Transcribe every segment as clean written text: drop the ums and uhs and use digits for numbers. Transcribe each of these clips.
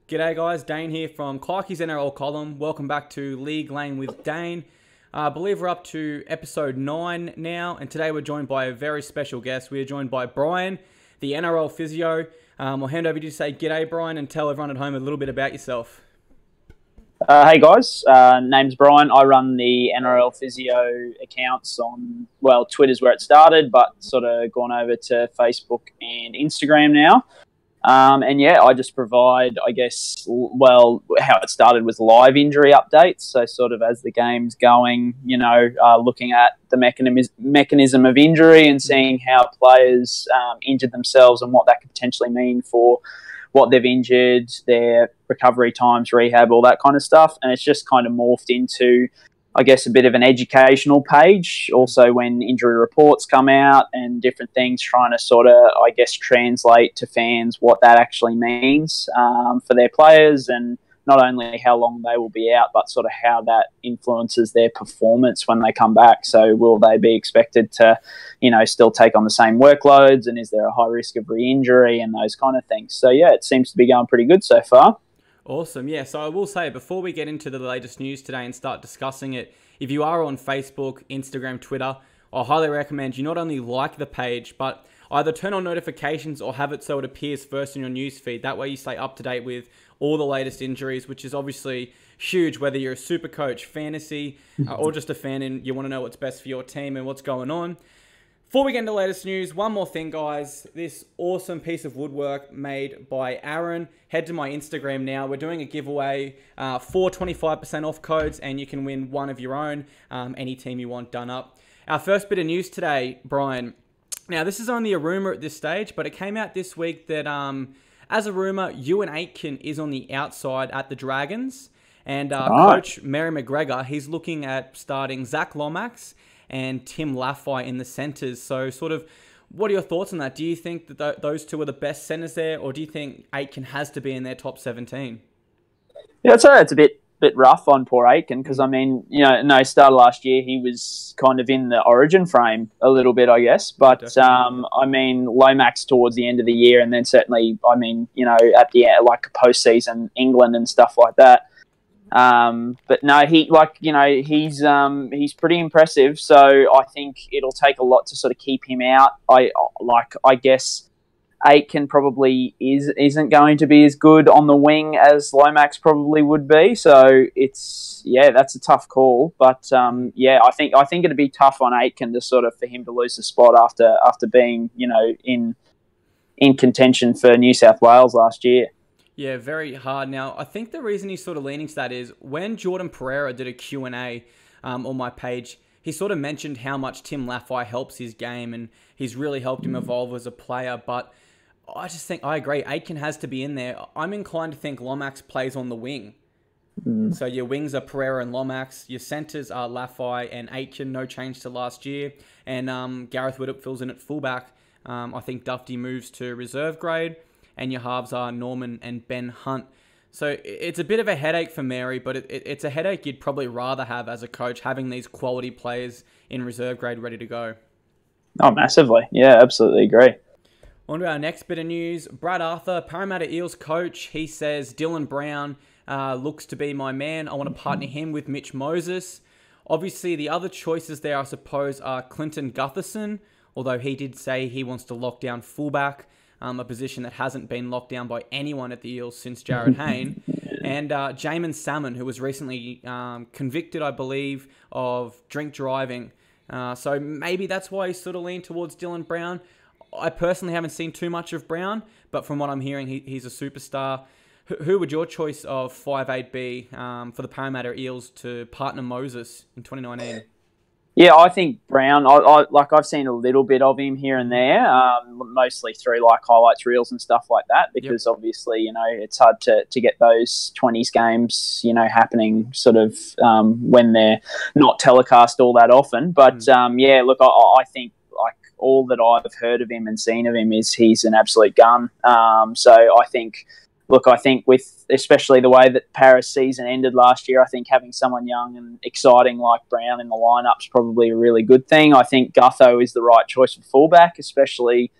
G'day guys, Dane here from Clarkie's NRL column. Welcome back to League Lane with Dane. I believe we're up to episode 9 now, and today we're joined by a very special guest. We are joined by Brian, the NRL Physio. I'll hand over to you to say g'day, Brian, and tell everyone at home a little bit about yourself. Hey guys, name's Brian. I run the NRL Physio accounts on, Twitter's where it started, but sort of gone over to Facebook and Instagram now. I just provide, how it started with live injury updates. So sort of as the game's going, looking at the mechanism of injury and seeing how players injured themselves and what that could potentially mean for what they've injured, their recovery times, rehab, all that kind of stuff. And it's just kind of morphed into, I guess, a bit of an educational page. Also, when injury reports come out and different things, trying to sort of, translate to fans what that actually means for their players, and not only how long they will be out, but sort of how that influences their performance when they come back. So will they be expected to, still take on the same workloads, and is there a high risk of re-injury and those kind of things? So, yeah, it seems to be going pretty good so far. Awesome. Yeah, so I will say, before we get into the latest news today and start discussing it, if you are on Facebook, Instagram, Twitter, I highly recommend you not only like the page, but either turn on notifications or have it so it appears first in your newsfeed. That way you stay up to date with all the latest injuries, which is obviously huge, whether you're a super coach, fantasy, or just a fan and you want to know what's best for your team and what's going on. Before we get into the latest news, one more thing, guys. This awesome piece of woodwork made by Aaron. Head to my Instagram now. We're doing a giveaway for 25% off codes, and you can win one of your own, any team you want done up. Our first bit of news today, Brian. Now, this is only a rumor at this stage, but it came out this week that, as a rumor, Ewan Aitken is on the outside at the Dragons. And Coach Mary McGregor, he's looking at starting Zach Lomax and Tim Laffey in the centres. So sort of, what are your thoughts on that? Do you think that those two are the best centres there, or do you think Aitken has to be in their top 17? Yeah, I'd say it's a bit rough on poor Aitken, because, started last year, he was kind of in the origin frame a little bit, I guess. But, Lomax towards the end of the year, and then certainly, at the end, like postseason England and stuff like that. But no, he's pretty impressive. So I think it'll take a lot to sort of keep him out. I guess Aitken probably isn't going to be as good on the wing as Lomax probably would be. So that's a tough call. But I think it'd be tough on Aitken for him to lose the spot after being in contention for New South Wales last year. Yeah, very hard. Now, I think the reason he's sort of leaning to that is when Jordan Pereira did a Q&A on my page, he sort of mentioned how much Tim Laffey helps his game and he's really helped him evolve as a player. But I just think, I agree, Aitken has to be in there. I'm inclined to think Lomax plays on the wing. So your wings are Pereira and Lomax. Your centres are Laffey and Aitken, no change to last year. And Gareth Widdop fills in at fullback. I think Dufty moves to reserve grade. And your halves are Norman and Ben Hunt. So it's a bit of a headache for Mary, but it's a headache you'd probably rather have as a coach, having these quality players in reserve grade ready to go. Oh, massively. Yeah, absolutely agree. On to our next bit of news. Brad Arthur, Parramatta Eels coach, he says Dylan Brown looks to be my man. I want to partner him with Mitch Moses. Obviously, the other choices there, I suppose, are Clinton Gutherson, although he did say he wants to lock down fullback. A position that hasn't been locked down by anyone at the Eels since Jared Hayne. And Jamin Salmon, who was recently convicted, I believe, of drink driving. So maybe that's why he's sort of leaned towards Dylan Brown. I personally haven't seen too much of Brown, but from what I'm hearing, he's a superstar. Who would your choice of 5'8" be for the Parramatta Eels to partner Moses in 2019? Yeah, I think Brown, I've seen a little bit of him here and there, mostly through highlights reels and stuff like that, because obviously, it's hard to get those 20s games, happening sort of when they're not telecast all that often. But I think all that I've heard of him and seen of him is he's an absolute gun. So I think with especially the way that Paris season ended last year, I think having someone young and exciting like Brown in the lineup is probably a really good thing. I think Gutho is the right choice for fullback, especially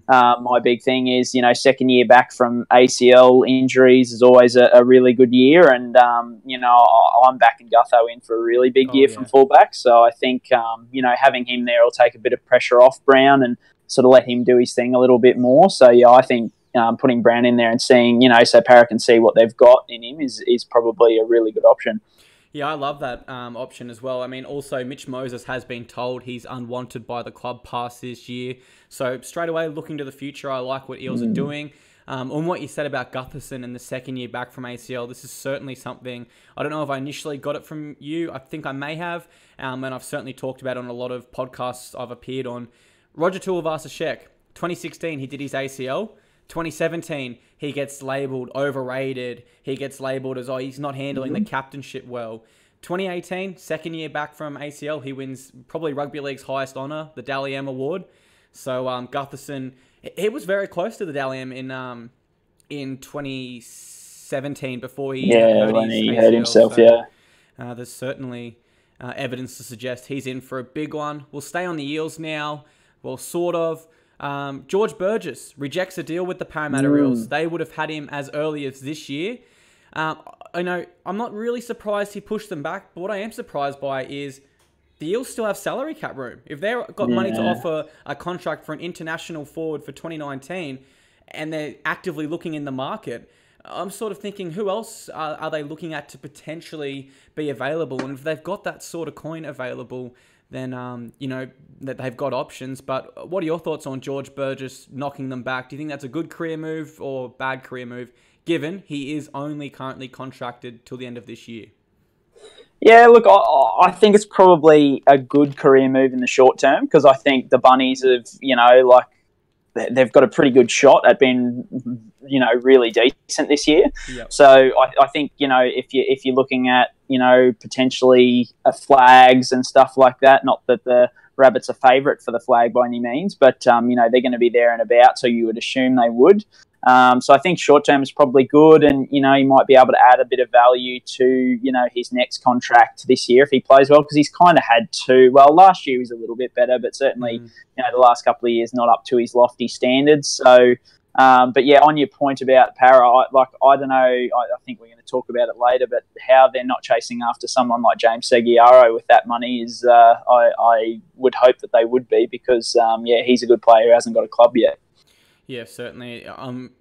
My big thing is, second year back from ACL injuries is always a really good year. And, I'm backing Gutho in for a really big year from fullback. So I think, having him there will take a bit of pressure off Brown and sort of let him do his thing a little bit more. So, yeah, I think putting Brown in there and seeing, so Parra can see what they've got in him is probably a really good option. Yeah, I love that option as well. I mean, also, Mitch Moses has been told he's unwanted by the club past this year. So, straight away, looking to the future, I like what Eels are doing. On what you said about Gutherson and the second year back from ACL, this is certainly something, I don't know if I initially got it from you. I think I may have. And I've certainly talked about it on a lot of podcasts I've appeared on. Roger Tuivasa-Sheck, 2016, he did his ACL. 2017, he gets labelled overrated. He gets labelled as, he's not handling the captainship well. 2018, second year back from ACL, he wins probably Rugby League's highest honour, the Dally M Award. So Gutherson, he was very close to the Dally M in 2017 before he hurt himself. So, there's certainly evidence to suggest he's in for a big one. We'll stay on the Eels now. Well, sort of. George Burgess rejects a deal with the Parramatta Eels. They would have had him as early as this year. I know I'm not really surprised he pushed them back, but what I am surprised by is the Eels still have salary cap room. If they've got money to offer a contract for an international forward for 2019 and they're actively looking in the market, I'm sort of thinking, who else are they looking at to potentially be available? And if they've got that sort of coin available, then, that they've got options. But what are your thoughts on George Burgess knocking them back? Do you think that's a good career move or bad career move, given he is only currently contracted till the end of this year? Yeah, look, I think it's probably a good career move in the short term because I think the Bunnies have, they've got a pretty good shot at being, really decent this year. Yep. So I think, if you're looking at, potentially flags and stuff like that, not that the Rabbits are favourite for the flag by any means, but, they're going to be there and about, so you would assume they would. So I think short term is probably good, and he might be able to add a bit of value to his next contract this year if he plays well, because he's kind of had two. Well, last year he was a little bit better, but certainly the last couple of years not up to his lofty standards. So, but yeah, on your point about Parra, I don't know. I think we're going to talk about it later, but how they're not chasing after someone like James Seguiaro with that money is, I would hope that they would be, because he's a good player who hasn't got a club yet. Yeah, certainly.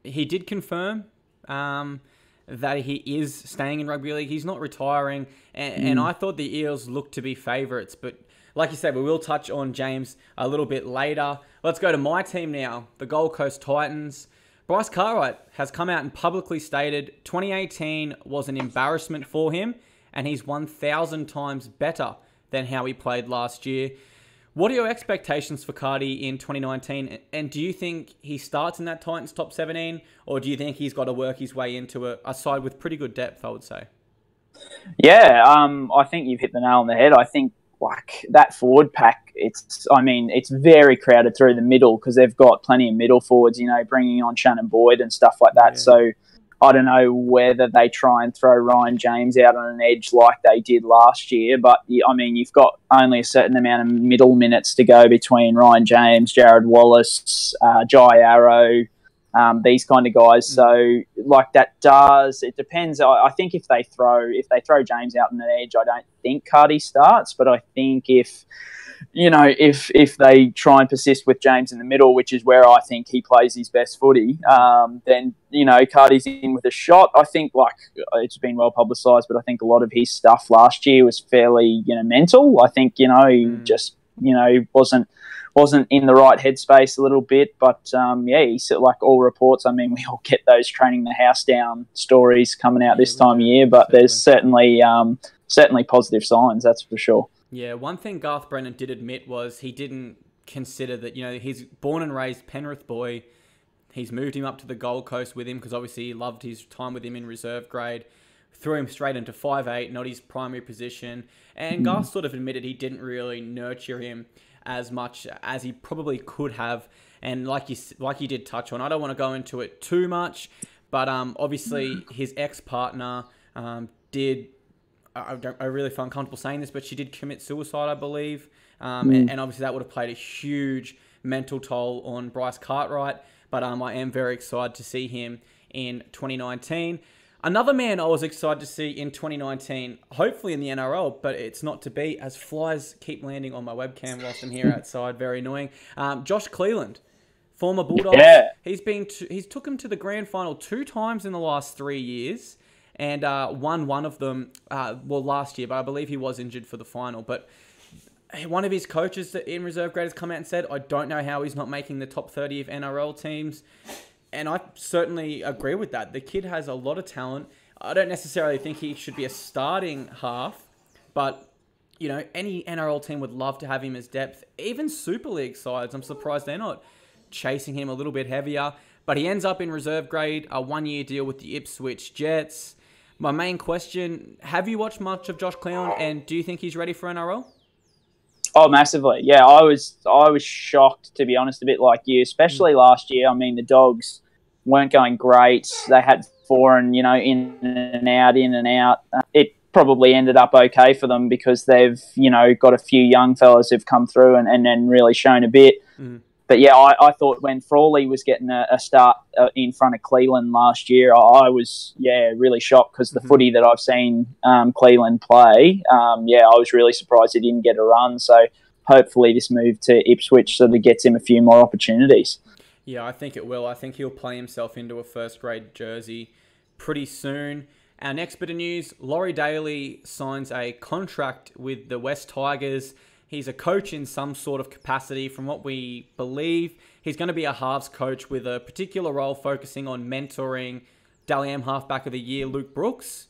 He did confirm that he is staying in rugby league. He's not retiring, and I thought the Eels looked to be favourites. But like you said, we will touch on James a little bit later. Let's go to my team now, the Gold Coast Titans. Bryce Cartwright has come out and publicly stated 2018 was an embarrassment for him, and he's 1,000 times better than how he played last year. What are your expectations for Cardi in 2019? And do you think he starts in that Titans top 17? Or do you think he's got to work his way into a side with pretty good depth, I would say? Yeah, I think you've hit the nail on the head. I think that forward pack, it's very crowded through the middle because they've got plenty of middle forwards, bringing on Shannon Boyd and stuff like that. Yeah. So I don't know whether they try and throw Ryan James out on an edge like they did last year, but you've got only a certain amount of middle minutes to go between Ryan James, Jared Wallace, Jai Arrow, these kind of guys. So it depends. I think if they throw James out on an edge, I don't think Cardi starts, but I think if they try and persist with James in the middle, which is where I think he plays his best footy, then, Cardi's in with a shot. I think, it's been well publicised, but I think a lot of his stuff last year was fairly, mental. I think, he just, wasn't in the right headspace a little bit. But, he's all reports. We all get those training the house down stories coming out this time of year, but there's certainly positive signs, that's for sure. Yeah, one thing Garth Brennan did admit was he didn't consider that, he's born and raised Penrith boy. He's moved him up to the Gold Coast with him because obviously he loved his time with him in reserve grade. Threw him straight into 5'8", not his primary position. And Garth sort of admitted he didn't really nurture him as much as he probably could have. And like you did touch on, I don't want to go into it too much, but obviously his ex-partner did... I really feel uncomfortable saying this, but she did commit suicide, I believe. And obviously that would have played a huge mental toll on Bryce Cartwright. But I am very excited to see him in 2019. Another man I was excited to see in 2019, hopefully in the NRL, but it's not to be, as flies keep landing on my webcam whilst I'm here outside. Very annoying. Josh Cleland, former Bulldogs. Yeah. He's took him to the grand final 2 times in the last 3 years, and won one of them, last year, but I believe he was injured for the final. But one of his coaches in reserve grade has come out and said, I don't know how he's not making the top 30 of NRL teams. And I certainly agree with that. The kid has a lot of talent. I don't necessarily think he should be a starting half, but, you know, any NRL team would love to have him as depth. Even Super League sides, I'm surprised they're not chasing him a little bit heavier. But he ends up in reserve grade, a 1-year deal with the Ipswich Jets. My main question, have you watched much of Josh Cleland, and do you think he's ready for NRL? Oh, massively. Yeah, I was shocked, to be honest, a bit like you, especially last year. I mean, the Dogs weren't going great. They had 4 and, you know, in and out. It probably ended up okay for them because they've, you know, got a few young fellas who've come through and then really shown a bit. But yeah, I thought when Frawley was getting a start in front of Cleland last year, I was, really shocked because the footy that I've seen Cleland play, I was really surprised he didn't get a run. So hopefully this move to Ipswich sort of gets him a few more opportunities. Yeah, I think it will. I think he'll play himself into a first-grade jersey pretty soon. Our next bit of news, Laurie Daly signs a contract with the West Tigers. He's a coach in some sort of capacity. From what we believe, he's going to be a halves coach with a particular role focusing on mentoring Dally M Halfback of the Year, Luke Brooks.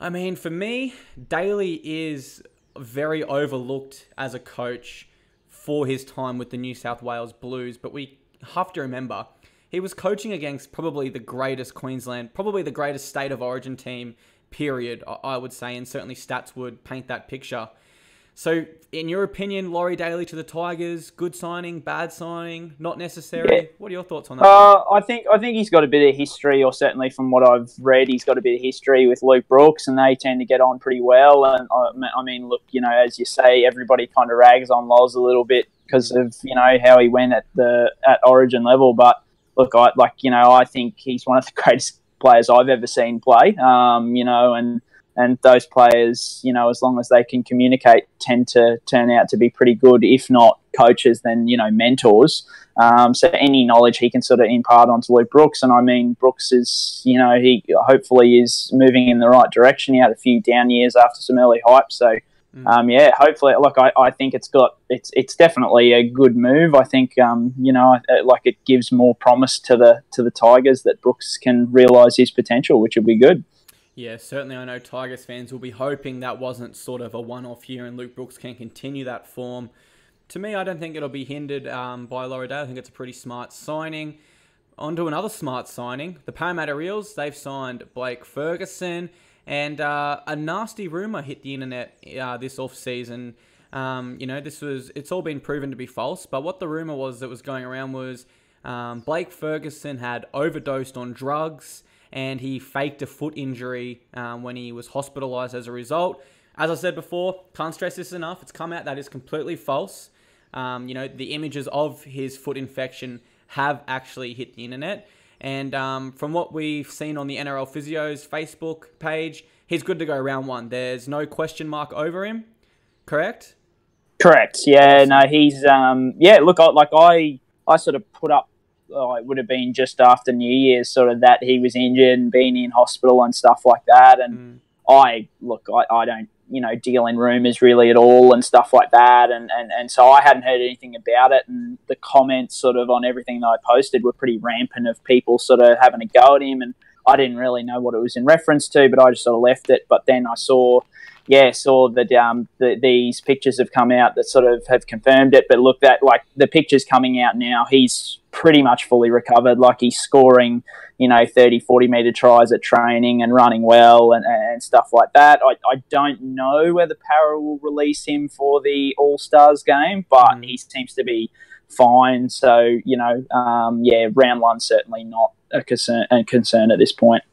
I mean, for me, Daly is very overlooked as a coach for his time with the New South Wales Blues, but we have to remember, he was coaching against probably the greatest Queensland, probably the greatest state of origin team, period, I would say, and certainly stats would paint that picture. So, in your opinion, Laurie Daly to the Tigers, good signing, bad signing, not necessary? Yeah. What are your thoughts on that? I think he's got a bit of history, or certainly from what I've read, he's got a bit of history with Luke Brooks, and they tend to get on pretty well. And I mean, look, you know, as you say, everybody kind of rags on Loz a little bit because of, you know, how he went at Origin level. But look, I think he's one of the greatest players I've ever seen play. You know, and those players, you know, as long as they can communicate, tend to turn out to be pretty good, if not coaches, then, you know, mentors. So any knowledge he can sort of impart onto Luke Brooks. And I mean, Brooks is, you know, he hopefully is moving in the right direction. He had a few down years after some early hype. So, hopefully, look, I think it's definitely a good move. I think, you know, like it gives more promise to the Tigers that Brooks can realise his potential, which will be good. Yeah, certainly I know Tigers fans will be hoping that wasn't sort of a one-off year and Luke Brooks can continue that form. To me, I don't think it'll be hindered by Laurie Daly. I think it's a pretty smart signing. On to another smart signing. The Parramatta Eels, they've signed Blake Ferguson, and a nasty rumour hit the internet this off-season. You know, it's all been proven to be false, but what the rumour was that was going around was Blake Ferguson had overdosed on drugs, and he faked a foot injury when he was hospitalised as a result. As I said before, can't stress this enough, it's come out that is completely false. You know, the images of his foot infection have actually hit the internet. And from what we've seen on the NRL Physio's Facebook page, he's good to go round 1. There's no question mark over him, correct? Correct, yeah. No, he's, look, I sort of put up, it would have been just after New Year's, sort of that he was injured and been in hospital and stuff like that. And I don't, you know, deal in rumours really at all and stuff like that. And so I hadn't heard anything about it. And the comments sort of on everything that I posted were pretty rampant of people sort of having a go at him. And I didn't really know what it was in reference to, but I just sort of left it. But then I saw that these pictures have come out that sort of have confirmed it. But look, that like the pictures coming out now, he's pretty much fully recovered. Like he's scoring, you know, 30, 40 metre tries at training and running well and stuff like that. I don't know whether Para will release him for the All-Stars game, but he seems to be fine. So, you know, round 1 certainly not a concern at this point.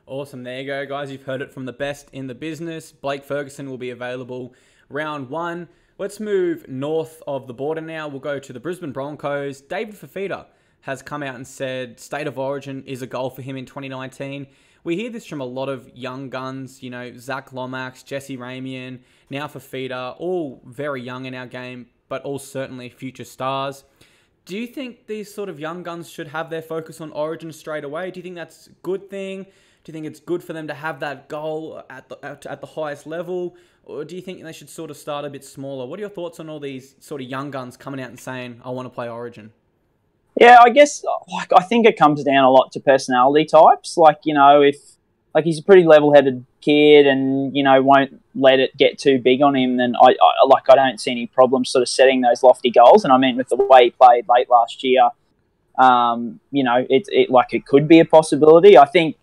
Awesome. There you go, guys. You've heard it from the best in the business. Blake Ferguson will be available round 1. Let's move north of the border now. We'll go to the Brisbane Broncos. David Fifita has come out and said State of Origin is a goal for him in 2019. We hear this from a lot of young guns, you know, Zach Lomax, Jesse Ramian, now Fifita, all very young in our game, but all certainly future stars. Do you think these sort of young guns should have their focus on Origin straight away? Do you think that's a good thing? Do you think it's good for them to have that goal at the highest level? Or do you think they should sort of start a bit smaller? What are your thoughts on all these sort of young guns coming out and saying, I want to play Origin? Yeah, I guess I think it comes down a lot to personality types. Like, you know, if he's a pretty level-headed kid and, you know, won't let it get too big on him, then I don't see any problem sort of setting those lofty goals. And I mean, with the way he played late last year, you know, it could be a possibility. I think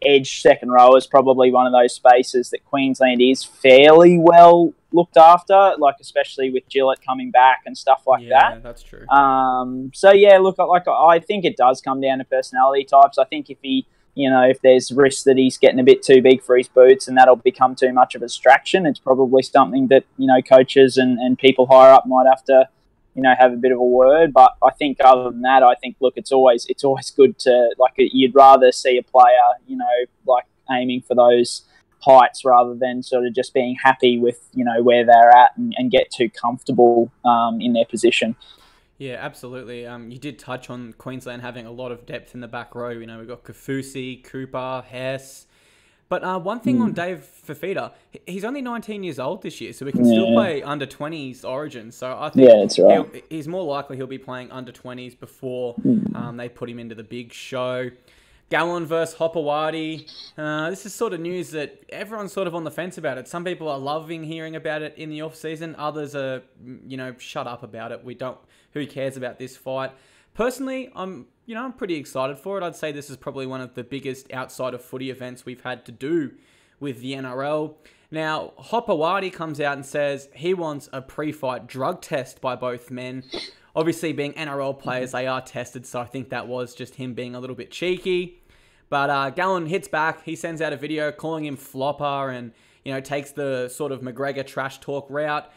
edge second row is probably one of those spaces that Queensland is fairly well looked after, like especially with Gillett coming back and stuff like that. Yeah, that's true. So yeah, look, I think it does come down to personality types. I think if there's risk that he's getting a bit too big for his boots and that'll become too much of a distraction, it's probably something that, you know, coaches and people higher up might have to, you know, have a bit of a word. But I think other than that, I think, look, it's always good to, you'd rather see a player, you know, aiming for those heights rather than sort of just being happy with, you know, where they're at and get too comfortable in their position. Yeah, absolutely. You did touch on Queensland having a lot of depth in the back row. You know, we've got Kafusi, Cooper, Hess. But one thing on Dave Fifita, he's only 19 years old this year, so we can still play under 20s Origin. So I think that's right. He's more likely he'll be playing under 20s before they put him into the big show. Gallon versus Hopewadi. This is sort of news that everyone's sort of on the fence about it. Some people are loving hearing about it in the off-season. Others are, you know, shut up about it. Who cares about this fight? Personally, I'm pretty excited for it. I'd say this is probably one of the biggest outside of footy events we've had to do with the NRL. Now, Hopewadi comes out and says he wants a pre-fight drug test by both men. Obviously, being NRL players, they are tested, so I think that was just him being a little bit cheeky. But Gallon hits back. He sends out a video calling him flopper and, you know, takes the sort of McGregor trash talk route.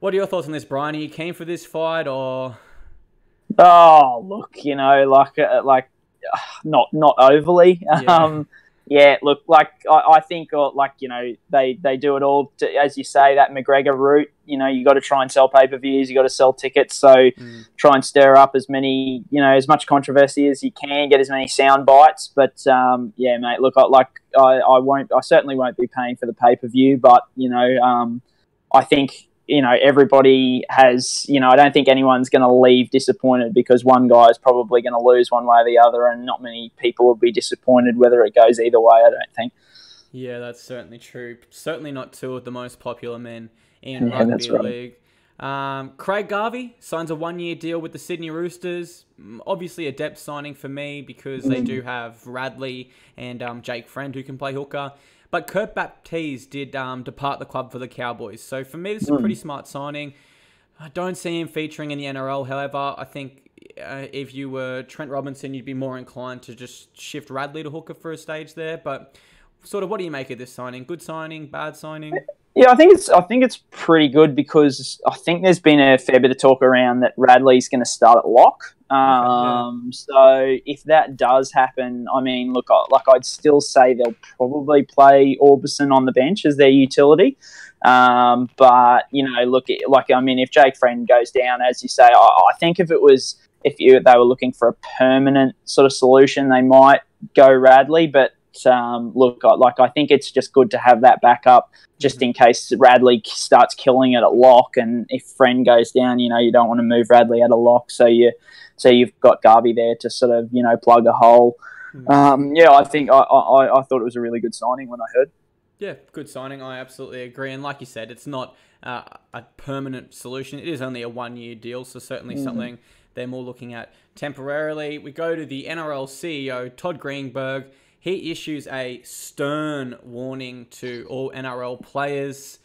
What are your thoughts on this, Brian? Are you keen for this fight or... Oh, look, you know, not overly. Yeah. Look, I think, you know, they do it all to, as you say, that McGregor route. You know, you got to try and sell pay-per-views, you got to sell tickets, so try and stir up as much controversy as you can, get as many sound bites. But yeah, mate, look, I certainly won't be paying for the pay-per-view, but you know, I think, you know, everybody has, you know, I don't think anyone's going to leave disappointed because one guy is probably going to lose one way or the other, and not many people will be disappointed whether it goes either way, I don't think. Yeah, that's certainly true. Certainly not two of the most popular men in rugby league. Craig Garvey signs a 1-year deal with the Sydney Roosters. Obviously a depth signing for me because they do have Radley and Jake Friend who can play hooker. But Kurt Baptiste did depart the club for the Cowboys. So for me, this is a pretty smart signing. I don't see him featuring in the NRL. However, I think if you were Trent Robinson, you'd be more inclined to just shift Radley to hooker for a stage there. But sort of, what do you make of this signing? Good signing? Bad signing? Yeah, I think it's pretty good because I think there's been a fair bit of talk around that Radley's going to start at lock. So if that does happen, I mean, look, I'd still say they'll probably play Orbison on the bench as their utility. But you know, look, I mean, if Jake Friend goes down, as you say, I think if they were looking for a permanent sort of solution, they might go Radley. But look, I think it's just good to have that backup just in case Radley starts killing it at lock, and if Friend goes down, you know, you don't want to move Radley out of lock, so you've got Garvey there to sort of, you know, plug a hole. Yeah, I think I thought it was a really good signing when I heard. Yeah, good signing. I absolutely agree. And like you said, it's not a permanent solution. It is only a 1-year deal, so certainly something they're more looking at temporarily. We go to the NRL CEO, Todd Greenberg. He issues a stern warning to all NRL players.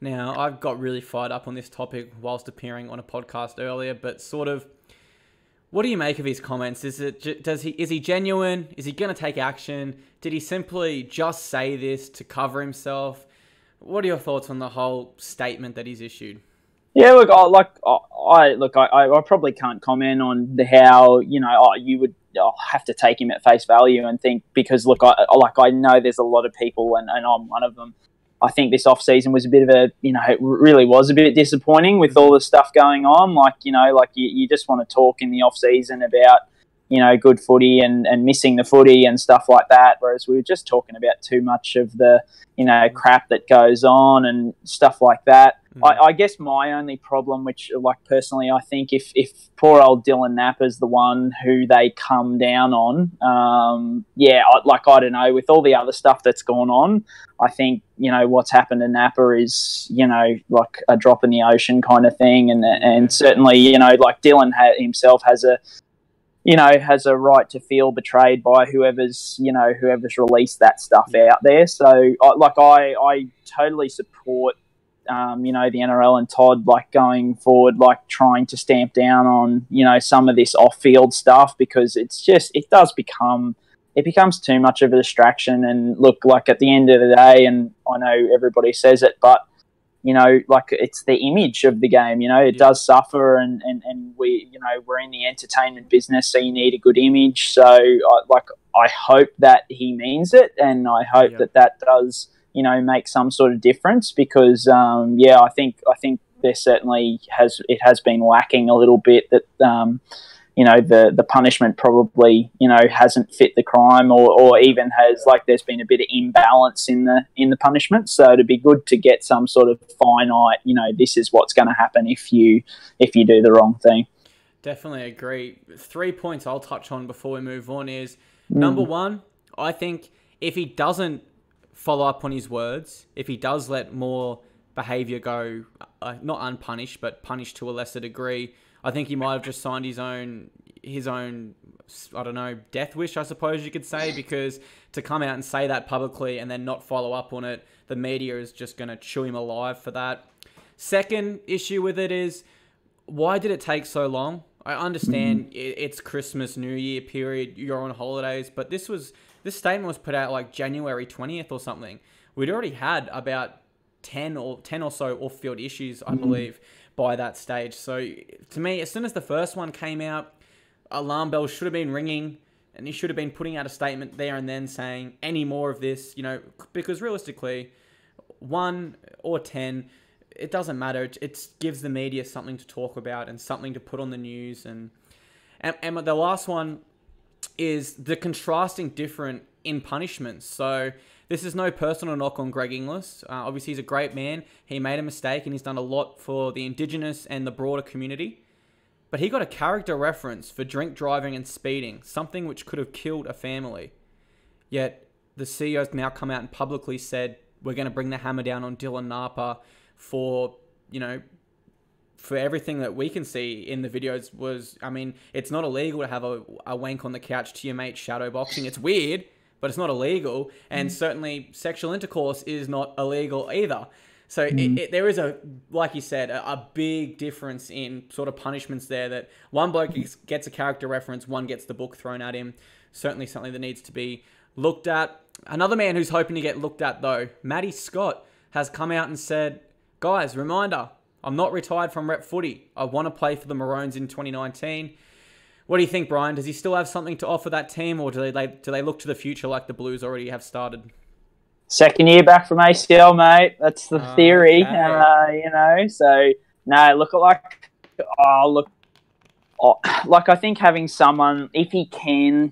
Now, I've got really fired up on this topic whilst appearing on a podcast earlier, but sort of, what do you make of his comments? Is he genuine? Is he going to take action? Did he simply just say this to cover himself? What are your thoughts on the whole statement that he's issued? Yeah, look, I probably can't comment on how you would have to take him at face value and think, because look, I know there's a lot of people, and I'm one of them. I think this off season was a bit of a, it really was a bit disappointing with all the stuff going on. Like, you just want to talk in the off season about, good footy and missing the footy and stuff like that. Whereas we were just talking about too much of the, crap that goes on and stuff like that. I guess my only problem, which, like, personally, I think if poor old Dylan Napper's the one who they come down on, I don't know, with all the other stuff that's gone on, I think, what's happened to Napper is, like a drop in the ocean kind of thing. And certainly, like Dylan himself has a right to feel betrayed by whoever's released that stuff out there. So, I totally support, the NRL and Todd, like, going forward, like, trying to stamp down on, some of this off-field stuff, because it becomes too much of a distraction. And look, like, at the end of the day, and I know everybody says it, but, like, it's the image of the game, it does suffer, and we, we're in the entertainment business, so you need a good image. So, I hope that he means it, and I hope that does, make some sort of difference, because, I think there certainly has been lacking a little bit, that, the punishment probably, hasn't fit the crime, or even has, like, there's been a bit of imbalance in the punishment. So it'd be good to get some sort of finite, this is what's going to happen if you do the wrong thing. Definitely agree. 3 points I'll touch on before we move on is, number one, I think if he doesn't follow up on his words, if he does let more behaviour go, not unpunished, but punished to a lesser degree, I think he might have just signed his own, I don't know, death wish, I suppose you could say, because to come out and say that publicly and then not follow up on it, the media is just going to chew him alive for that. Second issue with it is, why did it take so long? I understand it's Christmas, New Year period, you're on holidays, but this statement was put out like January 20th or something. We'd already had about 10 or so off-field issues, I believe, by that stage. So to me, as soon as the first one came out, alarm bells should have been ringing, and he should have been putting out a statement there and then saying any more of this, because realistically, 1 or 10, it doesn't matter. It gives the media something to talk about and something to put on the news. And the last one is the contrasting different in punishments. So this is no personal knock on Greg Inglis. Obviously, he's a great man. He made a mistake and he's done a lot for the Indigenous and the broader community. But he got a character reference for drink driving and speeding, something which could have killed a family. Yet the CEO's now come out and publicly said, we're going to bring the hammer down on Dylan Napper for everything that we can see in the videos. It's not illegal to have a wank on the couch to your mate shadow boxing. It's weird, but it's not illegal. And certainly sexual intercourse is not illegal either. So there is like you said, a big difference in sort of punishments there, that one bloke gets a character reference, one gets the book thrown at him. Certainly something that needs to be looked at. Another man who's hoping to get looked at, though, Matty Scott, has come out and said, guys, reminder, I'm not retired from rep footy. I want to play for the Maroons in 2019. What do you think, Brian? Does he still have something to offer that team, or do they look to the future like the Blues already have started? Second year back from ACL, mate. That's the theory, okay. So, no, I think having someone, if he can,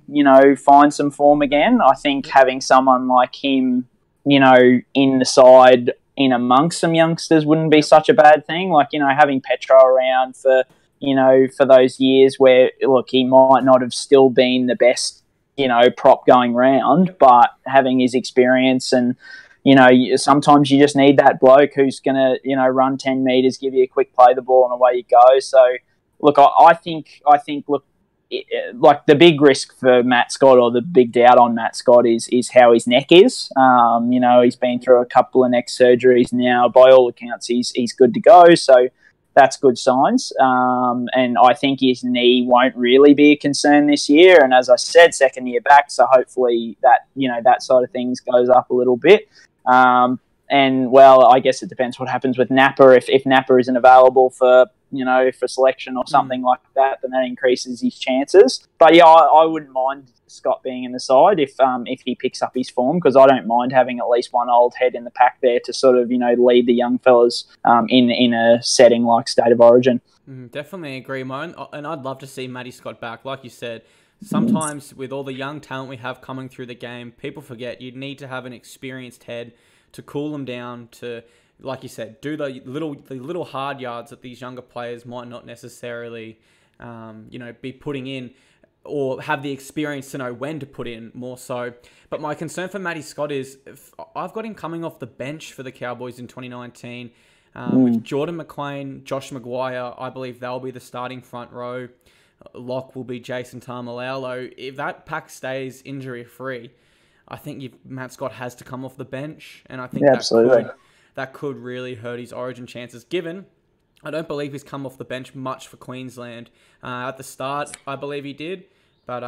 find some form again, I think having someone like him, in the side, in amongst some youngsters wouldn't be such a bad thing. Like, having Petro around for those years where, look, he might not have still been the best, prop going round, but having his experience and, sometimes you just need that bloke who's going to, run 10 metres, give you a quick play the ball and away you go. So, look, I think, like the big risk for Matt Scott, or the big doubt on Matt Scott, is how his neck is. He's been through a couple of neck surgeries now. By all accounts, he's good to go. So that's good signs. And I think his knee won't really be a concern this year. And as I said, second year back, so hopefully that, that side of things goes up a little bit. And well, I guess it depends what happens with Napper. If Napper isn't available for for selection or something like that, then that increases his chances. But yeah, I wouldn't mind Scott being in the side if he picks up his form, because I don't mind having at least one old head in the pack there to sort of lead the young fellas in a setting like State of Origin. Definitely agree, Moan. And I'd love to see Matty Scott back. Like you said, sometimes with all the young talent we have coming through the game, people forget you need to have an experienced head to cool them down, to, like you said, do the little hard yards that these younger players might not necessarily, be putting in, or have the experience to know when to put in more so. But my concern for Matty Scott is I've got him coming off the bench for the Cowboys in 2019. With Jordan McLean, Josh Maguire, I believe they'll be the starting front row. Lock will be Jason Tamalalo. If that pack stays injury-free, I think Matt Scott has to come off the bench, and I think that could really hurt his Origin chances, given I don't believe he's come off the bench much for Queensland. At the start, I believe he did, but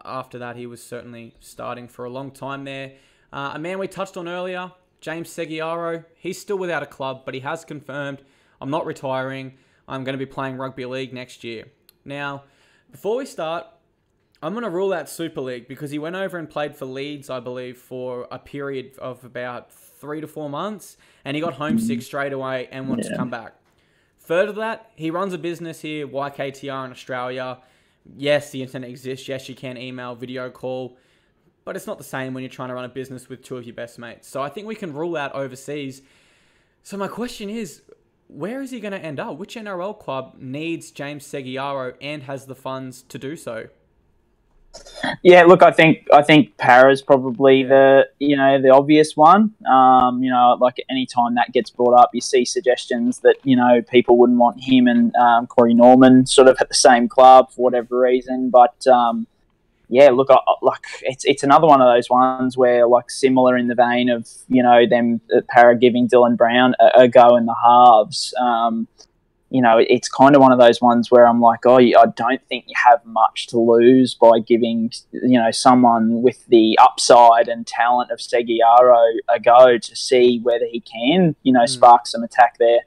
after that, he was certainly starting for a long time there. A man we touched on earlier, James Seguiaro, he's still without a club, but he has confirmed, I'm not retiring, I'm going to be playing rugby league next year. Now, before we start, I'm going to rule out Super League, because he went over and played for Leeds, I believe, for a period of about 3 to 4 months, and he got homesick straight away and wanted to come back. Further to that, he runs a business here, YKTR in Australia. Yes, the internet exists. Yes, you can email, video call, but it's not the same when you're trying to run a business with two of your best mates. So I think we can rule out overseas. So my question is, where is he going to end up? Which NRL club needs James Seguiaro and has the funds to do so? Yeah, look, I think Para's probably the obvious one. Like any time that gets brought up, you see suggestions that people wouldn't want him and Corey Norman sort of at the same club for whatever reason. But look, it's another one of those ones where, like, similar in the vein of them Para giving Dylan Brown a go in the halves. It's kind of one of those ones where I'm like, I don't think you have much to lose by giving, someone with the upside and talent of Seguiaro a go to see whether he can, spark some attack there.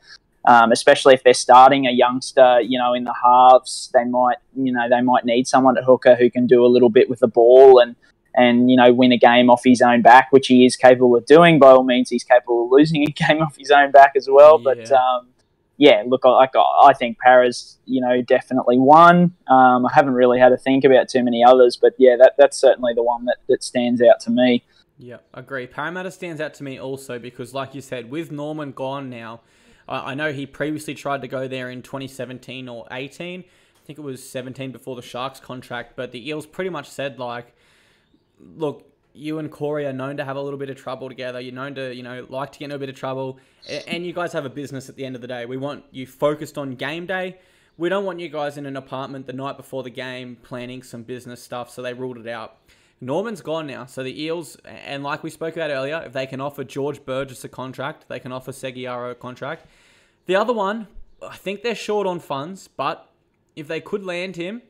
Especially if they're starting a youngster, in the halves, they might need someone at hooker who can do a little bit with the ball and win a game off his own back, which he is capable of doing. By all means, he's capable of losing a game off his own back as well. Yeah. But look, I think Para's, definitely one. I haven't really had to think about too many others, but yeah, that's certainly the one that stands out to me. Yeah, agree. Parramatta stands out to me also because, like you said, with Norman gone now, I know he previously tried to go there in 2017 or 18. I think it was 17 before the Sharks contract, but the Eels pretty much said, like, look, you and Corey are known to have a little bit of trouble together. You're known to, like to get in a bit of trouble. And you guys have a business at the end of the day. We want you focused on game day. We don't want you guys in an apartment the night before the game planning some business stuff, so they ruled it out. Norman's gone now, so the Eels, and like we spoke about earlier, if they can offer George Burgess a contract, they can offer Seguiaro a contract. The other one, I think they're short on funds, but if they could land him,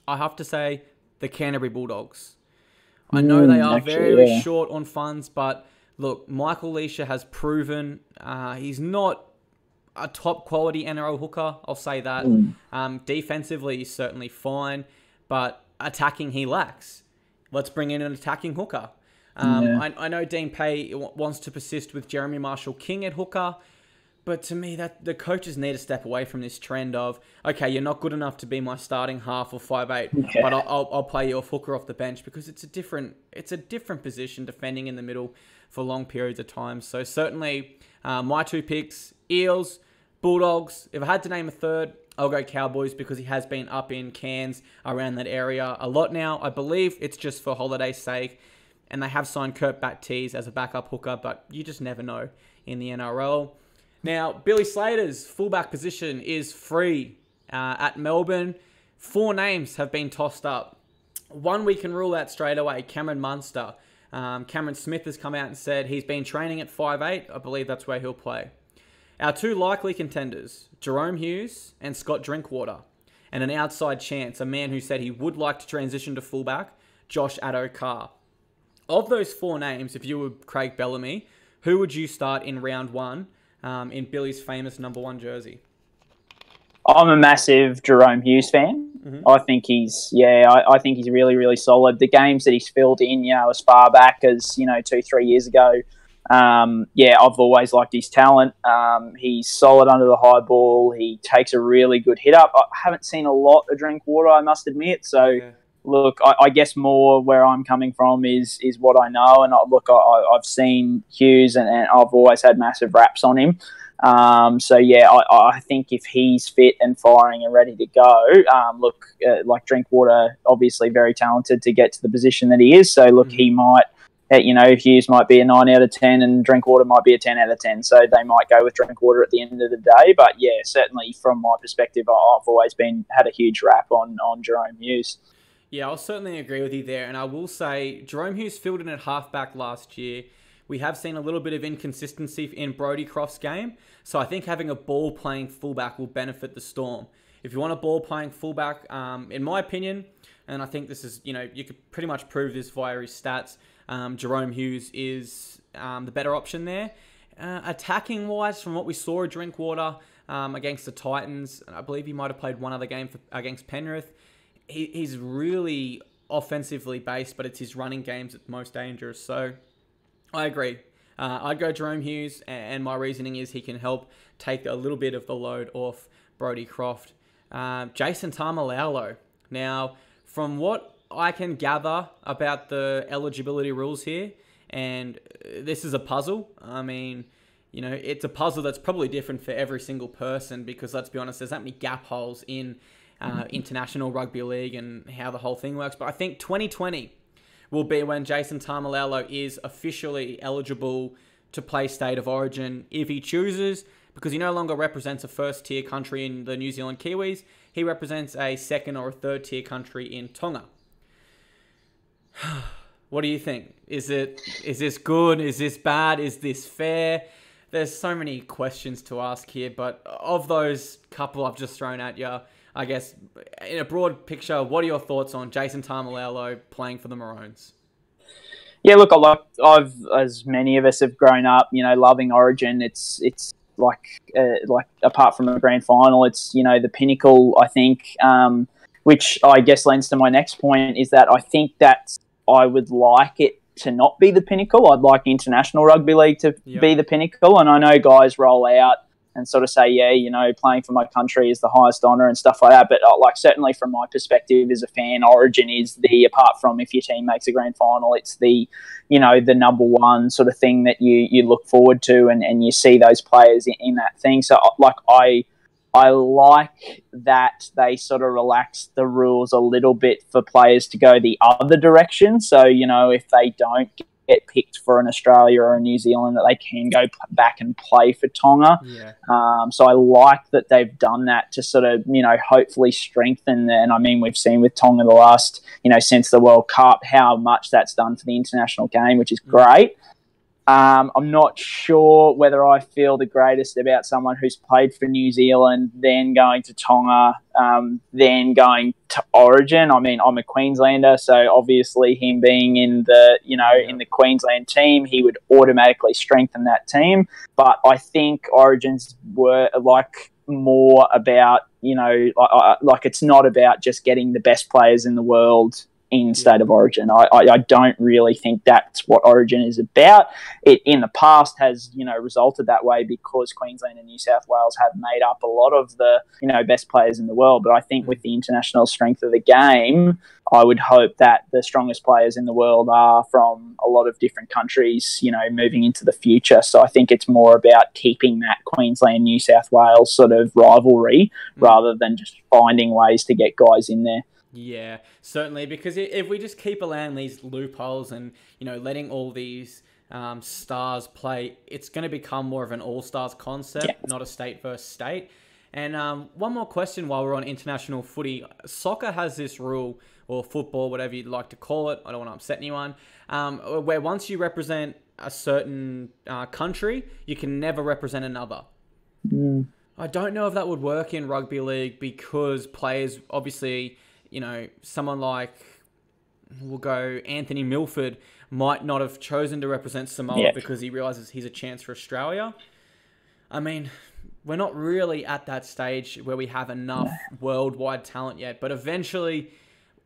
I have to say the Canterbury Bulldogs. I know they are very short on funds, but look, Michael Leisha has proven he's not a top quality NRL hooker, I'll say that. Defensively, he's certainly fine, but attacking he lacks. Let's bring in an attacking hooker. I know Dean Pay wants to persist with Jeremy Marshall-King at hooker, but to me, that the coaches need to step away from this trend of, okay, you're not good enough to be my starting half or 5'8", but I'll play your hooker off the bench, because it's a different position defending in the middle for long periods of time. So certainly, my two picks: Eels, Bulldogs. If I had to name a third, I'll go Cowboys, because he has been up in Cairns around that area a lot now. I believe it's just for holiday's sake, and they have signed Kurt Baptiste as a backup hooker, but you just never know in the NRL. Now, Billy Slater's fullback position is free at Melbourne. 4 names have been tossed up. One we can rule out straight away, Cameron Munster. Cameron Smith has come out and said he's been training at 5'8". I believe that's where he'll play. Our 2 likely contenders, Jerome Hughes and Scott Drinkwater. And an outside chance, a man who said he would like to transition to fullback, Josh Addo-Carr. Of those 4 names, if you were Craig Bellamy, who would you start in round one in Billy's famous number 1 jersey? I'm a massive Jerome Hughes fan. Mm-hmm. I think I think he's really, really solid. The games that he's filled in, as far back as, 2-3 years ago, I've always liked his talent. He's solid under the high ball. He takes a really good hit up. I haven't seen a lot of Drinkwater, I must admit. So, yeah. Look, I guess more where I'm coming from is what I know. And I've seen Hughes and I've always had massive raps on him. I think if he's fit and firing and ready to go, like Drinkwater, obviously very talented to get to the position that he is. So, look, he might, Hughes might be a 9 out of 10 and Drinkwater might be a 10 out of 10. So they might go with Drinkwater at the end of the day. But, yeah, certainly from my perspective, I've always had a huge rap on Jerome Hughes. Yeah, I'll certainly agree with you there. And I will say Jerome Hughes filled in at halfback last year. We have seen a little bit of inconsistency in Brodie Croft's game. So I think having a ball-playing fullback will benefit the Storm. If you want a ball-playing fullback, in my opinion, and I think this is, you could pretty much prove this via his stats, Jerome Hughes is the better option there. Attacking-wise, from what we saw at Drinkwater against the Titans, I believe he might have played one other game against Penrith. He's really offensively based, but it's his running games that's most dangerous. So I agree. I'd go Jerome Hughes, and my reasoning is he can help take a little bit of the load off Brodie Croft. Jason Taumalolo. Now, from what I can gather about the eligibility rules here, and this is a puzzle. I mean, it's a puzzle that's probably different for every single person because, let's be honest, there's that many gap holes in international rugby league and how the whole thing works. But I think 2020 will be when Jason Taumalolo is officially eligible to play State of Origin if he chooses, because he no longer represents a first-tier country in the New Zealand Kiwis. He represents a second or a third-tier country in Tonga. What do you think? Is this good? Is this bad? Is this fair? There's so many questions to ask here, but of those couple I've just thrown at you, I guess, in a broad picture, what are your thoughts on Jason Taumalolo playing for the Maroons? Yeah, look, I've as many of us have grown up, loving Origin. It's like apart from the grand final, it's the pinnacle. I think, which I guess lends to my next point is that I think that I would like it to not be the pinnacle. I'd like international rugby league to be the pinnacle, and I know guys roll out and sort of say, playing for my country is the highest honour and stuff like that. But certainly from my perspective as a fan, Origin is apart from if your team makes a grand final, it's the number one sort of thing that you look forward to and you see those players in that thing. So I like that they sort of relax the rules a little bit for players to go the other direction. So, if they don't get picked for an Australia or a New Zealand, that they can go back and play for Tonga. Yeah. So I like that they've done that to sort of, hopefully strengthen. And I mean, we've seen with Tonga the last, since the World Cup, how much that's done for the international game, which is great. I'm not sure whether I feel the greatest about someone who's played for New Zealand, then going to Tonga, then going to Origin. I mean, I'm a Queenslander, so obviously him being in the, in the Queensland team, he would automatically strengthen that team. But I think Origins were more about, it's not about just getting the best players in the world in State of Origin. I don't really think that's what Origin is about. It in the past has resulted that way because Queensland and New South Wales have made up a lot of the best players in the world. But I think with the international strength of the game, I would hope that the strongest players in the world are from a lot of different countries, moving into the future. So I think it's more about keeping that Queensland New South Wales sort of rivalry rather than just finding ways to get guys in there. Yeah, certainly, because if we just keep allowing these loopholes and, letting all these stars play, it's going to become more of an all-stars concept, not a state versus state. And one more question while we're on international footy. Soccer has this rule, or football, whatever you'd like to call it, I don't want to upset anyone, where once you represent a certain country, you can never represent another. I don't know if that would work in rugby league because players obviously... someone like, we'll go Anthony Milford might not have chosen to represent Samoa because he realises he's a chance for Australia. I mean, we're not really at that stage where we have enough worldwide talent yet, but eventually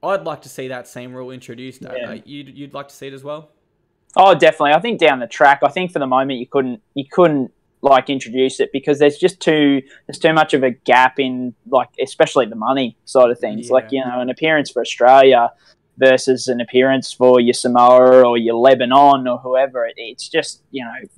I'd like to see that same rule introduced. You'd like to see it as well? Oh, definitely. I think down the track, I think for the moment you couldn't like introduce it because there's too much of a gap in, like, especially the money side of things. Like, an appearance for Australia versus an appearance for your Samoa or your Lebanon or whoever, it's just,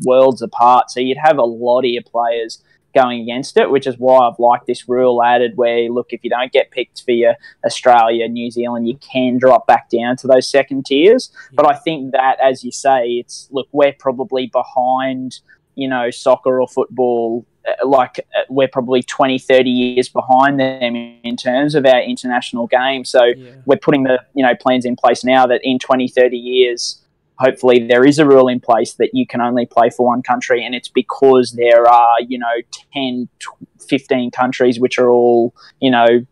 worlds apart. So you'd have a lot of your players going against it, which is why I've liked this rule added where, look, if you don't get picked for your Australia, New Zealand, you can drop back down to those second tiers. But I think that, as you say, we're probably behind, soccer or football, we're probably 20, 30 years behind them in terms of our international game. So we're putting the, plans in place now that in 20, 30 years, hopefully there is a rule in place that you can only play for one country, and it's because there are, 10, 15 countries which are all,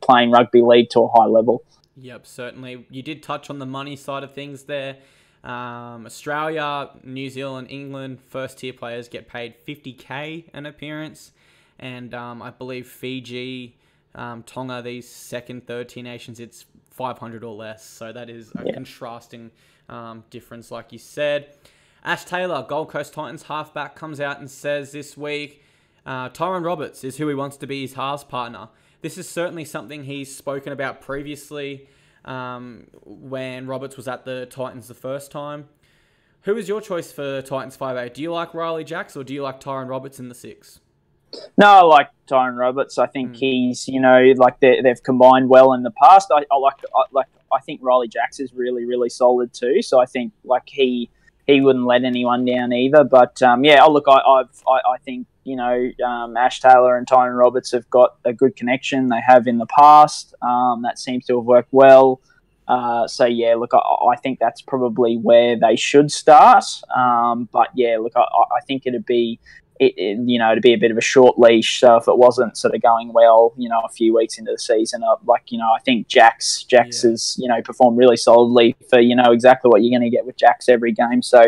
playing rugby league to a high level. Yep, certainly. You did touch on the money side of things there. Australia, New Zealand, England, first-tier players get paid $50K an appearance, and I believe Fiji, Tonga, these second, third-tier nations, it's 500 or less. So that is a contrasting difference, like you said. Ash Taylor, Gold Coast Titans halfback, comes out and says this week, Tyrone Roberts is who he wants to be his halves partner. This is certainly something he's spoken about previously when Roberts was at the Titans the first time. Who is your choice for Titans 5A? Do you like Riley Jacks or do you like Tyrone Roberts in the 6? No, I like Tyrone Roberts. I think he's, they've combined well in the past. I think Riley Jacks is really, really solid too. So I think he wouldn't let anyone down either. But I think Ash Taylor and Tyrone Roberts have got a good connection. They have in the past. That seems to have worked well. I think that's probably where they should start. I think it'd be a bit of a short leash. So if it wasn't sort of going well, a few weeks into the season, I think Jax has, performed really solidly for, exactly what you're going to get with Jax every game. So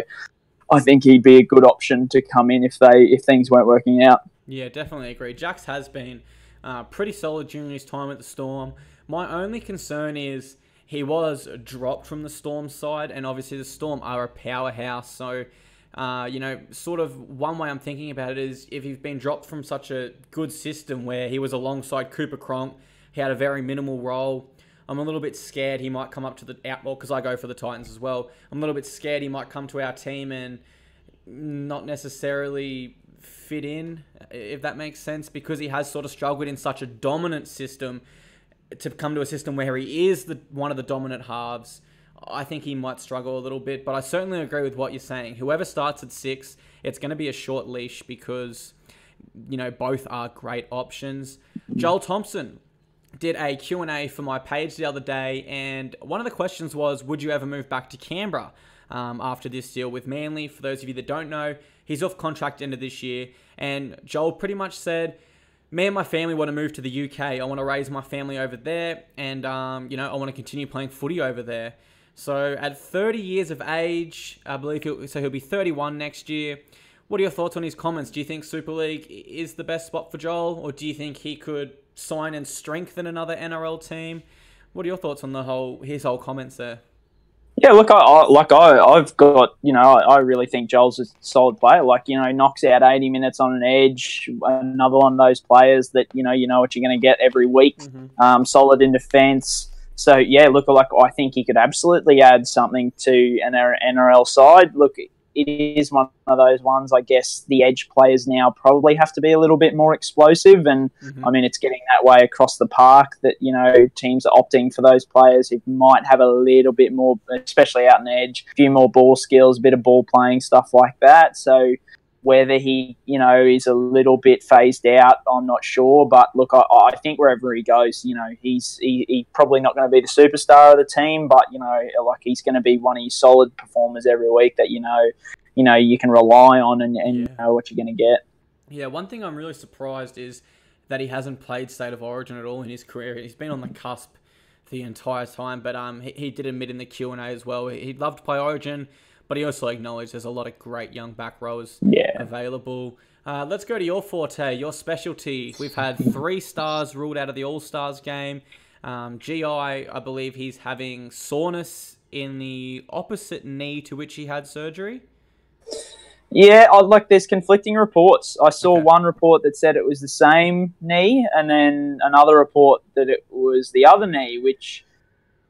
I think he'd be a good option to come in if things weren't working out. Yeah, definitely agree. Jax has been pretty solid during his time at the Storm. My only concern is he was dropped from the Storm side, and obviously the Storm are a powerhouse. So, sort of one way I'm thinking about it is if he's been dropped from such a good system where he was alongside Cooper Cronk, he had a very minimal role. I'm a little bit scared he might come up to the outball because I go for the Titans as well. I'm a little bit scared he might come to our team and not necessarily fit in, if that makes sense, because he has sort of struggled in such a dominant system to come to a system where he is one of the dominant halves. I think he might struggle a little bit, but I certainly agree with what you're saying. Whoever starts at 6, it's going to be a short leash because, both are great options. Joel Thompson did a Q&A for my page the other day, and one of the questions was, would you ever move back to Canberra after this deal with Manly? For those of you that don't know, he's off contract end of this year, and Joel pretty much said, me and my family want to move to the UK. I want to raise my family over there, and I want to continue playing footy over there. So at 30 years of age, I believe he'll be 31 next year. What are your thoughts on his comments? Do you think Super League is the best spot for Joel, or do you think he could sign and strengthen another NRL team? What are your thoughts on his whole comments there? Yeah, look, I've got, I really think Joel's a solid player. Knocks out 80 minutes on an edge, another one of those players that, you know what you're going to get every week, solid in defence. So, yeah, look, I think he could absolutely add something to an NRL side. Look, it is one of those ones, I guess the edge players now probably have to be a little bit more explosive. And, it's getting that way across the park that, teams are opting for those players who might have a little bit more, especially out on the edge, a few more ball skills, a bit of ball playing, stuff like that. So whether he, is a little bit phased out, I'm not sure. But, look, I think wherever he goes, he's probably not going to be the superstar of the team, but, he's going to be one of your solid performers every week that, you can rely on and you know what you're going to get. Yeah, one thing I'm really surprised is that he hasn't played State of Origin at all in his career. He's been on the cusp the entire time, but he did admit in the Q&A as well, he'd love to play Origin, but he also acknowledged there's a lot of great young back rowers available. Let's go to your forte, your specialty. We've had 3 stars ruled out of the All-Stars game. GI, I believe he's having soreness in the opposite knee to which he had surgery. Yeah, there's conflicting reports. I saw one report that said it was the same knee, and then another report that it was the other knee, which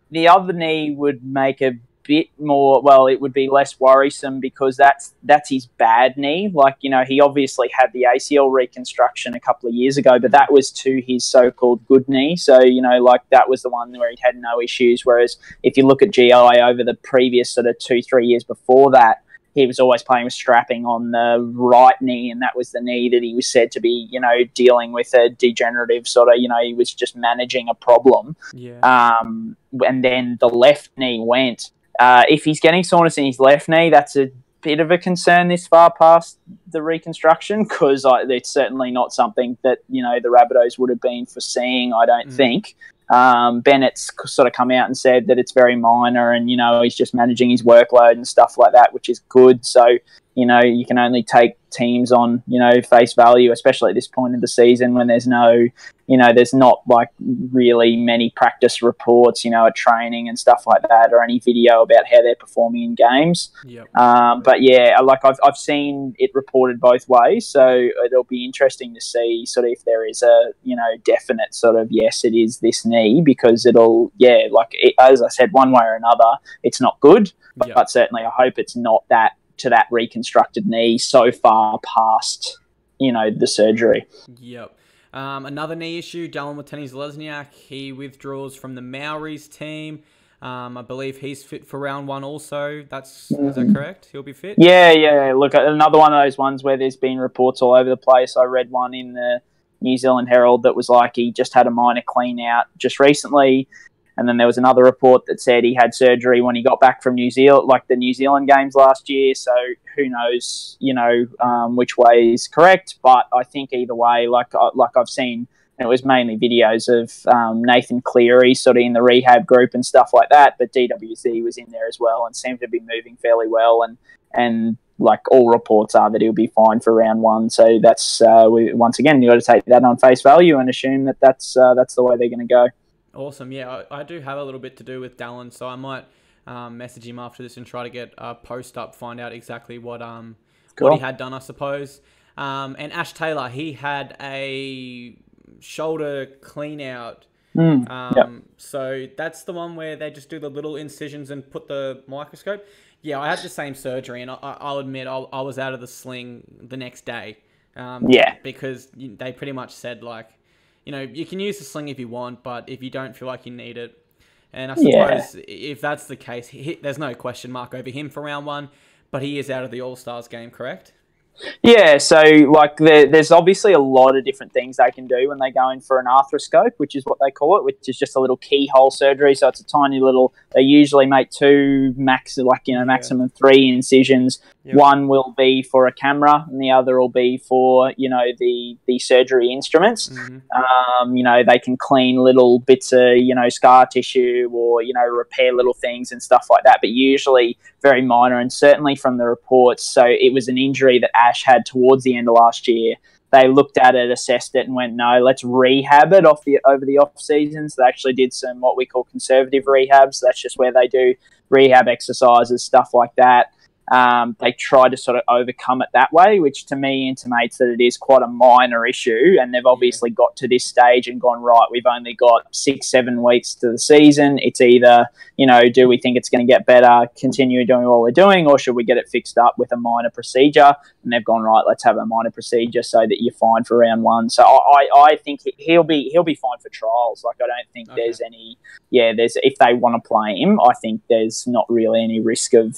the other knee would make a bit more, well, it would be less worrisome because that's his bad knee. He obviously had the ACL reconstruction a couple of years ago, but that was to his so-called good knee. So, that was the one where he'd had no issues. Whereas if you look at GI over the previous sort of 2-3 years before that, he was always playing with strapping on the right knee, and that was the knee that he was said to be, dealing with a degenerative sort of, he was just managing a problem. Yeah. And then the left knee went. If he's getting soreness in his left knee, that's a bit of a concern this far past the reconstruction, because it's certainly not something that, the Rabbitohs would have been foreseeing, I don't think. Bennett's sort of come out and said that it's very minor and, he's just managing his workload and stuff like that, which is good. So, you can only take teams on, face value, especially at this point in the season when there's no, there's not really many practice reports, at training and stuff like that, or any video about how they're performing in games. Yep. But yeah, I've seen it reported both ways, so it'll be interesting to see sort of if there is a, definite sort of, yes, it is this knee, because it'll, as I said, one way or another, it's not good, but certainly I hope it's not that to that reconstructed knee so far past, the surgery. Yep. Another knee issue, Dallin Watene-Zelezniak, he withdraws from the Maoris team. I believe he's fit for round 1 also. Is that correct? He'll be fit? Yeah. Look, another one of those ones where there's been reports all over the place. I read one in the New Zealand Herald that was he just had a minor clean out just recently. And then there was another report that said he had surgery when he got back from New Zealand, the New Zealand games last year. So who knows, which way is correct. But I think either way, I've seen, and it was mainly videos of Nathan Cleary sort of in the rehab group and stuff like that. But DWC was in there as well and seemed to be moving fairly well. And all reports are that he'll be fine for round 1. So that's, once again, you've got to take that on face value and assume that that's the way they're going to go. Awesome. Yeah, I do have a little bit to do with Dallin, so I might message him after this and try to get a post up, find out exactly what he had done, I suppose. And Ash Taylor, he had a shoulder clean out. So that's the one where they just do the little incisions and put the microscope. Yeah, I had the same surgery, and I'll admit I was out of the sling the next day. Because they pretty much said you can use the sling if you want, but if you don't feel like you need it. And I suppose if that's the case, there's no question mark over him for round 1, but he is out of the All-Stars game, correct? Yeah, so there's obviously a lot of different things they can do when they go in for an arthroscope, which is what they call it, which is just a little keyhole surgery. So it's a tiny little. They usually make 2 maximum 3 incisions. Yep. One will be for a camera, and the other will be for the surgery instruments. Mm-hmm. They can clean little bits of scar tissue or repair little things and stuff like that, but usually very minor. And certainly from the reports, so it was an injury that Ash had towards the end of last year. They looked at it, assessed it, and went, no, let's rehab it over the off seasons. They actually did some what we call conservative rehabs. That's just where they do rehab exercises, stuff like that. They try to sort of overcome it that way, which to me intimates that it is quite a minor issue, and they've obviously got to this stage and gone, right, we've only got 6-7 weeks to the season. It's either, do we think it's going to get better, continue doing what we're doing, or should we get it fixed up with a minor procedure? And they've gone, right, let's have a minor procedure so that you're fine for round 1. So I think he'll be fine for trials. I don't think there's any, if they want to play him, I think there's not really any risk of,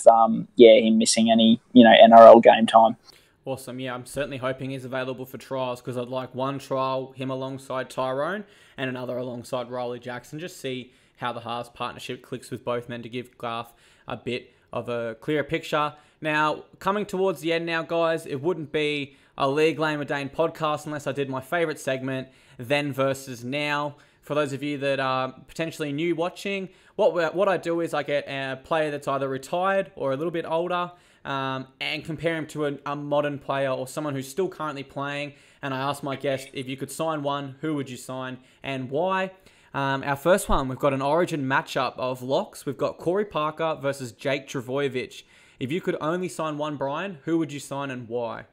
him missing any, NRL game time. Awesome. Yeah, I'm certainly hoping he's available for trials, because I'd like one trial, him alongside Tyrone, and another alongside Riley Jackson. Just see how the halves partnership clicks with both men to give Garth a bit of a clearer picture. Now, coming towards the end now, guys, it wouldn't be a League Lane with Dane podcast unless I did my favourite segment, Then versus Now. for those of you that are potentially new watching, what I do is I get a player that's either retired or a little bit older, and compare him to a modern player or someone who's still currently playing. And I ask my guest, if you could sign one, who would you sign and why? Our first one, we've got an Origin matchup of locks. We've got Corey Parker versus Jake Trbojevic. If you could only sign one, Brian, who would you sign and why?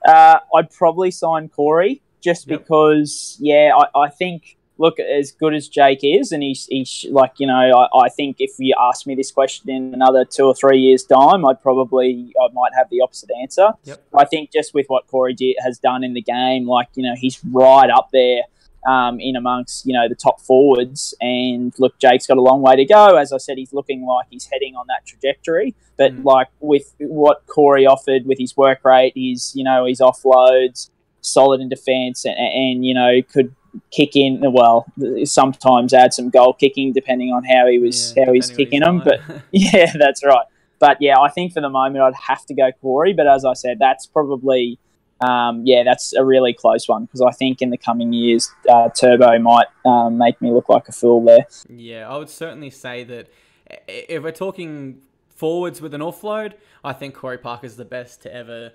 I'd probably sign Corey just because, I think, look, as good as Jake is, and he's like, I think if you ask me this question in another 2 or 3 years' time, I might have the opposite answer. Yep. I think just with what Corey has done in the game, he's right up there in amongst, the top forwards. And look, Jake's got a long way to go. As I said, he's looking like he's heading on that trajectory. But with what Corey offered with his work rate, his offloads, solid in defence, and could kick in, sometimes add some goal kicking depending on how he's kicking them. But yeah, that's right. But yeah, I think for the moment I'd have to go Corey. But as I said, that's probably that's a really close one because I think in the coming years Turbo might make me look like a fool there. Yeah, I would certainly say that if we're talking forwards with an offload, I think Corey Parker's the best to ever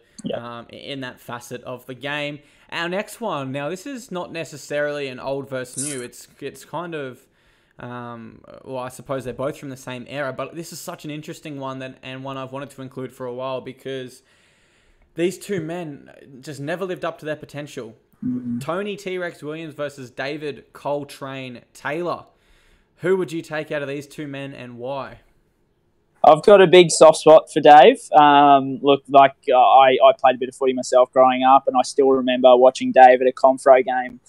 in that facet of the game. Our next one, now this is not necessarily an old versus new. It's kind of, I suppose they're both from the same era, but this is such an interesting one and one I've wanted to include for a while because these two men just never lived up to their potential. Tony T-Rex Williams versus David Coltrane Taylor. Who would you take out of these two men and why? I've got a big soft spot for Dave. I played a bit of footy myself growing up, and I still remember watching Dave at a Confro game.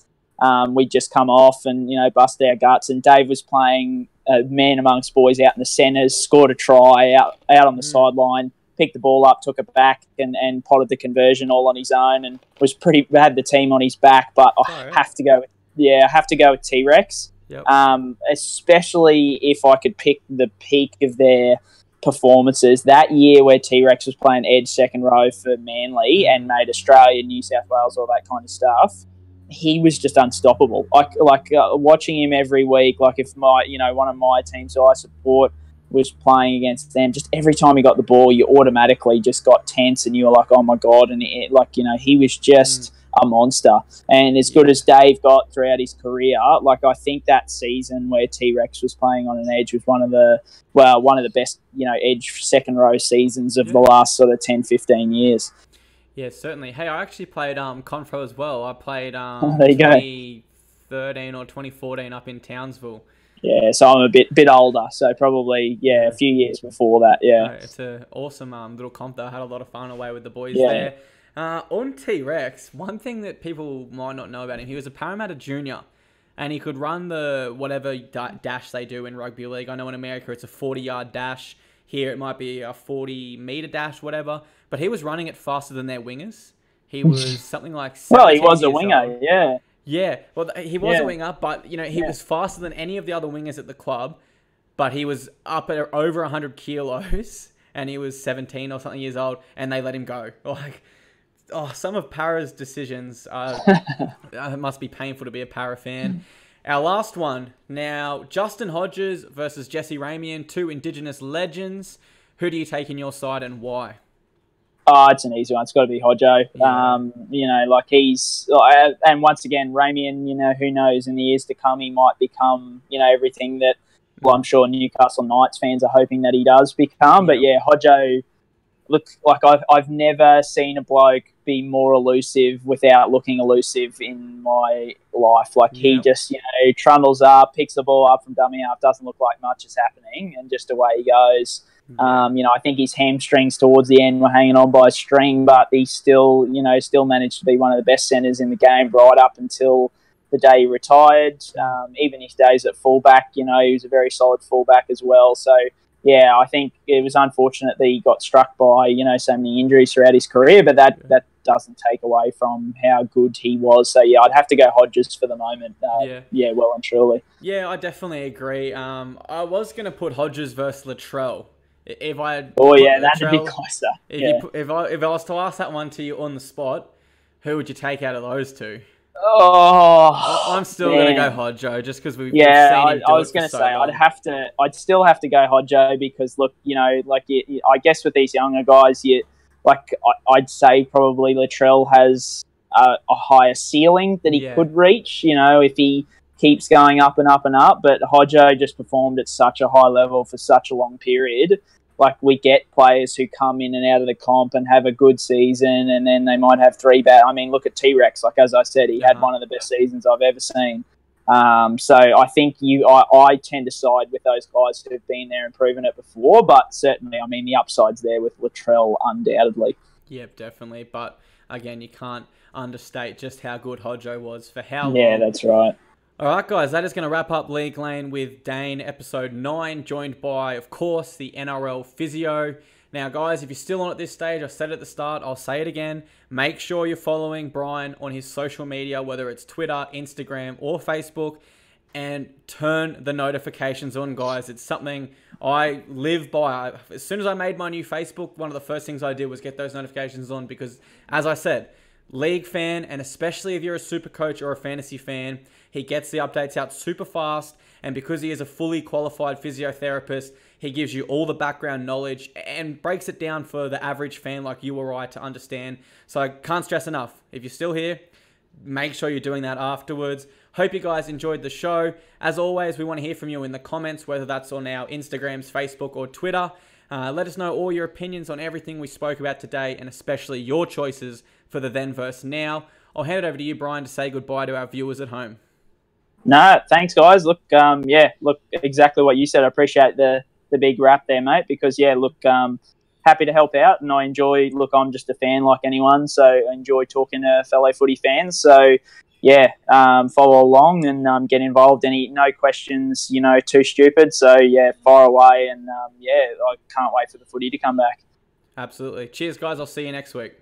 We'd just come off and, bust our guts, and Dave was playing a man amongst boys out in the centres, scored a try out on the sideline, picked the ball up, took it back, and potted the conversion all on his own, and had the team on his back. But I have to go with T-Rex. Yep. Especially if I could pick the peak of their performances that year where T-Rex was playing edge second row for Manly and made Australia, New South Wales, all that kind of stuff. He was just unstoppable. Watching him every week, like if one of my teams who I support was playing against them, just every time he got the ball, you automatically just got tense and you were like, oh my God. And he was just a monster. And as good as Dave got throughout his career, I think that season where T-Rex was playing on an edge was one of the best, edge second row seasons of the last sort of 10, 15 years. Yeah, certainly. Hey, I actually played Confro as well. I played there you 2013 or 2014 up in Townsville. Yeah, so I'm a bit older, so probably, a few years before that, yeah. It's an awesome little comp, though. I had a lot of fun away with the boys there. On T-Rex, one thing that people might not know about him, he was a Parramatta junior, and he could run the whatever dash they do in rugby league. I know in America it's a 40-yard dash. Here it might be a 40-metre dash, whatever. But he was running it faster than their wingers. He was something like 17 he was a winger, old. yeah. Yeah, well, he was a winger, but he was faster than any of the other wingers at the club. But he was up at over 100 kilos, and he was 17 or something years old, and they let him go. Some of Para's decisions it must be painful to be a Para fan. Our last one now: Justin Hodges versus Jesse Ramian, two Indigenous legends. Who do you take in your side and why? Oh, it's an easy one. It's got to be Hodjo. Yeah. He's... And once again, Ramian, who knows, in the years to come, he might become, everything that, I'm sure Newcastle Knights fans are hoping that he does become. But, Hodjo, look, I've never seen a bloke be more elusive without looking elusive in my life. He just, trundles up, picks the ball up from dummy half, doesn't look like much is happening, and just away he goes. I think his hamstrings towards the end were hanging on by a string, but he still managed to be one of the best centres in the game right up until the day he retired. Even his days at fullback, he was a very solid fullback as well. So, I think it was unfortunate that he got struck by, so many injuries throughout his career, but that doesn't take away from how good he was. So, I'd have to go Hodges for the moment. Well and truly. Yeah, I definitely agree. I was going to put Hodges versus Latrell. If I had that'd be closer. If I was to ask that one to you on the spot, who would you take out of those two? Oh, I'm still going to go Hodjo just because we've yeah, seen him do I was it going for to so say long. I'd still have to go Hodjo because look, you know, like I guess with these younger guys, I'd say probably Latrell has a higher ceiling that he could reach. You know, if he keeps going up and up and up, but Hodjo just performed at such a high level for such a long period. Like we get players who come in and out of the comp and have a good season, and then they might have three bad. I mean, look at T-Rex. Like as I said, he had one of the best seasons I've ever seen. So I think I tend to side with those guys who have been there and proven it before. But certainly, I mean, the upside's there with Latrell, undoubtedly. Yep, definitely. But again, you can't understate just how good Hodjo was for how long. Yeah, that's right. All right, guys, that is going to wrap up League Lane with Dane, episode 9, joined by, of course, the NRL Physio. Now, guys, if you're still on at this stage, I said it at the start, I'll say it again. Make sure you're following Brian on his social media, whether it's Twitter, Instagram, or Facebook, and turn the notifications on, guys. It's something I live by. As soon as I made my new Facebook, one of the first things I did was get those notifications on because, as I said, league fan, and especially if you're a super coach or a fantasy fan, he gets the updates out super fast, and because he is a fully qualified physiotherapist, he gives you all the background knowledge and breaks it down for the average fan like you or I to understand. So I can't stress enough. If you're still here, make sure you're doing that afterwards. Hope you guys enjoyed the show. As always, we want to hear from you in the comments, whether that's on our Instagrams, Facebook, or Twitter. Let us know all your opinions on everything we spoke about today, and especially your choices for the then versus now. I'll hand it over to you, Brian, to say goodbye to our viewers at home. No, thanks, guys. Look, look, exactly what you said. I appreciate the big wrap there, mate, because, happy to help out, and I enjoy, I'm just a fan like anyone, so I enjoy talking to fellow footy fans. So, follow along and get involved. No questions, too stupid. So, fire away, and, I can't wait for the footy to come back. Absolutely. Cheers, guys. I'll see you next week.